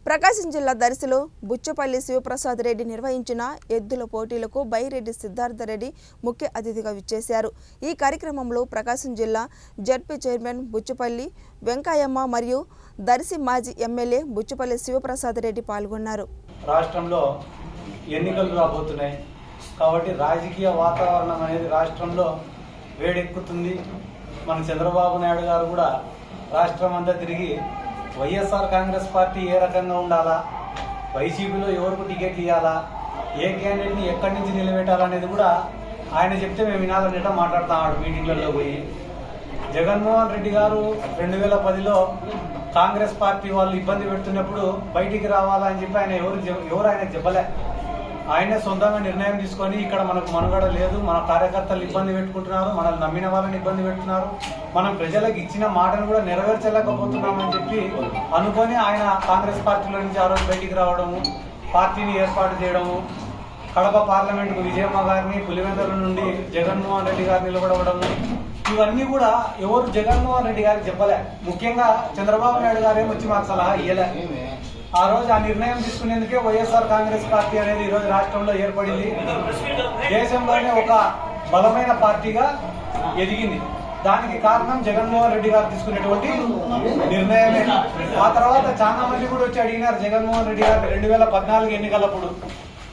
ప్రకాశం జిల్లా దర్శిలో బుచ్చపల్లి శివప్రసాద్ రెడ్డి నిర్వహించిన ఎద్దుల పోటీలకు బైరెడ్డి సిద్ధార్థ రెడ్డి ముఖ్య అతిథిగా విచ్చేశారు। ఈ కార్యక్రమంలో ప్రకాశం జిల్లా జడ్పీ చైర్మన్ బుచ్చపల్లి వెంకయ్యమ్మ మరియు దర్శి మాజీ ఎమ్మెల్యే బుచ్చపల్లి శివప్రసాద్ రెడ్డి పాల్గొన్నారు। రాష్ట్రంలో ఎన్నికలు రాబోతున్నాయి కాబట్టి రాజకీయ వాతావరణం అనేది రాష్ట్రంలో వేడెక్కుతుంది। మన చంద్రబాబు నాయుడు గారు కూడా రాష్ట్రం అంతా తిరిగి వైఎస్ఆర్ కాంగ్రెస్ పార్టీ ఏ రకంగా ఉండాలా, వైసీపీలో ఎవరికి టికెట్ ఇవ్వాలా, ఏ క్యాండిడేట్ని ఎక్కడి నుంచి నిలబెట్టాలనేది కూడా ఆయన చెప్తే మేము వినాలనేట మాట్లాడుతున్నాడు మీటింగ్లలో పోయి। జగన్మోహన్ రెడ్డి గారు 2010లో కాంగ్రెస్ పార్టీ వాళ్ళు ఇబ్బంది పెడుతున్నప్పుడు బయటికి రావాలని చెప్పి ఆయన ఎవరు ఆయనకు చెప్పలే। ఆయనే సొంతంగా నిర్ణయం తీసుకొని ఇక్కడ మనకు మనుగడ లేదు, మన కార్యకర్తలు ఇబ్బంది పెట్టుకుంటున్నారు, మనల్ని నమ్మిన వాళ్ళని ఇబ్బంది పెడుతున్నారు, మనం ప్రజలకు ఇచ్చిన మాటను కూడా నెరవేర్చలేకపోతున్నామని చెప్పి అనుకొని ఆయన కాంగ్రెస్ పార్టీలో నుంచి ఆ రోజు బయటికి రావడము, పార్టీని ఏర్పాటు చేయడము, కడప పార్లమెంటుకు విజయమ్మ గారిని, పులివెందుల నుండి జగన్మోహన్ రెడ్డి గారు నిలబడవడము, ఇవన్నీ కూడా ఎవరు జగన్మోహన్ రెడ్డి గారికి చెప్పలే। ముఖ్యంగా చంద్రబాబు నాయుడు గారే వచ్చి మాకు సలహా ఇయ్యలే। ఆ రోజు ఆ నిర్ణయం తీసుకునేందుకే వైఎస్ఆర్ కాంగ్రెస్ పార్టీ అనేది ఈరోజు రాష్ట్రంలో ఏర్పడింది, దేశంలోనే ఒక బలమైన పార్టీగా ఎదిగింది। దానికి కారణం జగన్మోహన్ రెడ్డి గారు తీసుకునేటువంటి నిర్ణయమే। ఆ తర్వాత చాలా మంది కూడా వచ్చి అడిగినారు జగన్మోహన్ రెడ్డి గారు 2014 ఎన్నికలప్పుడు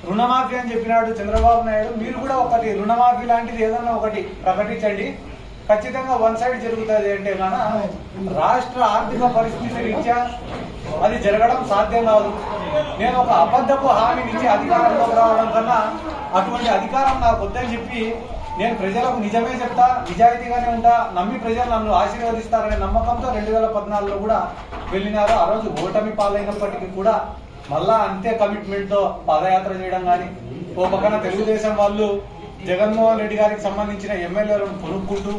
రుణమాఫీ అని చెప్పినాడు చంద్రబాబు నాయుడు, మీరు కూడా ఒకటి రుణమాఫీ లాంటిది ఏదన్నా ఒకటి ప్రకటించండి, ఖచ్చితంగా వన్ సైడ్ జరుగుతుంది అంటే కానీ రాష్ట్ర ఆర్థిక పరిస్థితి రీత్యా అది జరగడం సాధ్యం కాదు। నేను ఒక అబద్ధపు హామీని ఇచ్చి అధికారంలోకి రావడం కన్నా అటువంటి అధికారం నాకు వద్దని చెప్పి నేను ప్రజలకు నిజమే చెప్తా, నిజాయితీగానే ఉంటా, నమ్మి ప్రజలు నన్ను ఆశీర్వదిస్తారనే నమ్మకంతో 2014లో కూడా వెళ్ళినారు। ఆ రోజు ఓటమి పాలైనప్పటికీ కూడా మళ్ళా అంతే కమిట్మెంట్తో పాదయాత్ర చేయడం కానీ, ఓ పక్కన తెలుగుదేశం వాళ్ళు జగన్మోహన్ రెడ్డి గారికి సంబంధించిన ఎమ్మెల్యేలను కొనుక్కుంటూ